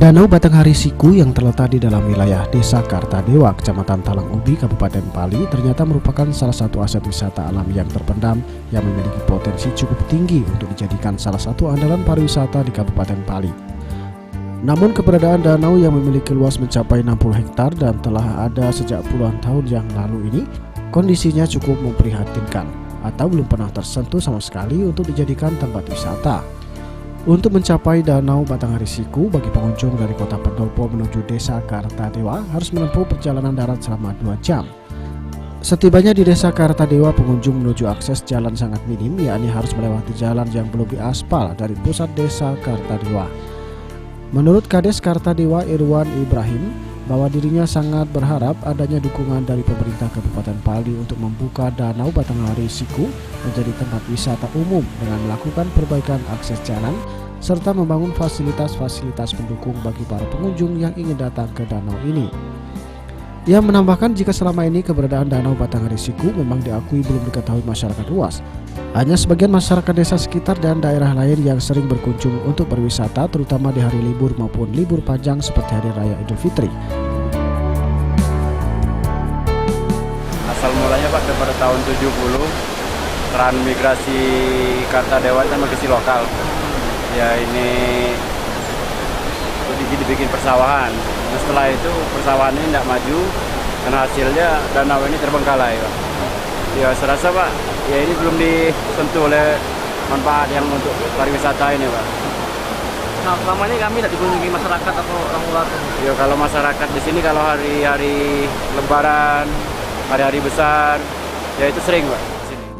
Danau Batanghari Siku yang terletak di dalam wilayah Desa Kartadewa, Kecamatan Talang Ubi, Kabupaten Pali, ternyata merupakan salah satu aset wisata alam yang terpendam yang memiliki potensi cukup tinggi untuk dijadikan salah satu andalan pariwisata di Kabupaten Pali. Namun keberadaan danau yang memiliki luas mencapai 60 hektar dan telah ada sejak puluhan tahun yang lalu ini, kondisinya cukup memprihatinkan atau belum pernah tersentuh sama sekali untuk dijadikan tempat wisata. Untuk mencapai Danau Batanghari Siku, bagi pengunjung dari Kota Pendopo menuju Desa Kartadewa harus menempuh perjalanan darat selama 2 jam. Setibanya di Desa Kartadewa, pengunjung menuju akses jalan sangat minim, yakni harus melewati jalan yang belum diaspal dari pusat Desa Kartadewa. Menurut Kades Kartadewa Irwan Ibrahim, bahwa dirinya sangat berharap adanya dukungan dari pemerintah Kabupaten Pali untuk membuka Danau Batanghari Siku menjadi tempat wisata umum dengan melakukan perbaikan akses jalan serta membangun fasilitas-fasilitas pendukung bagi para pengunjung yang ingin datang ke danau ini. Ia menambahkan jika selama ini keberadaan Danau Batanghari Siku memang diakui belum diketahui masyarakat luas. Hanya sebagian masyarakat desa sekitar dan daerah lain yang sering berkunjung untuk berwisata, terutama di hari libur maupun libur panjang seperti Hari Raya Idul Fitri. Asal mulanya Pak pada tahun 70, transmigrasi Kartadewa sama ke lokal. Ya ini dibikin persawahan. Nah, setelah itu persawahan ini tidak maju, karena hasilnya danau ini terbengkalai Pak. Ya saya rasa Pak, ya ini belum disentuh oleh manfaat yang untuk pariwisata ini Pak. Nah, selama ini kami tidak dikunjungi masyarakat atau orang luar. Ya kalau masyarakat di sini kalau hari-hari Lebaran, hari-hari besar, ya itu sering Pak.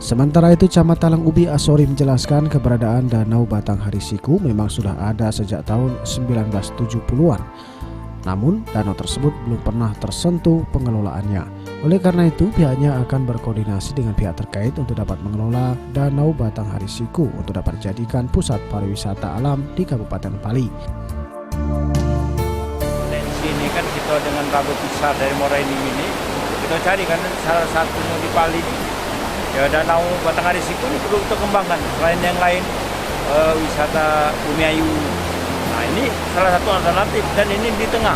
Sementara itu, Camat Talang Ubi Asori menjelaskan keberadaan Danau Batanghari Siku memang sudah ada sejak tahun 1970-an. Namun, danau tersebut belum pernah tersentuh pengelolaannya. Oleh karena itu, pihaknya akan berkoordinasi dengan pihak terkait untuk dapat mengelola Danau Batanghari Siku untuk dapat dijadikan pusat pariwisata alam di Kabupaten Pali. Potensi ini kan kita dengan kabut besar dari Morening ini, kita cari kan salah satunya di Pali. Ya Danau Batanghari Siku ini perlu kita kembangkan. Selain yang lain, wisata Bumi Ayu. Nah ini salah satu alternatif dan ini di tengah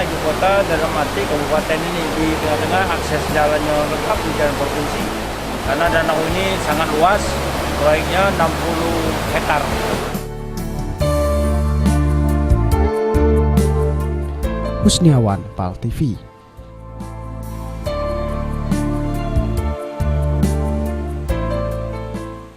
ibu kota, dalam arti kabupaten ini di tengah-tengah akses jalannya lengkap di jalan provinsi. Karena danau ini sangat luas, proyeknya 60 hektar. Husniawan, Pal TV.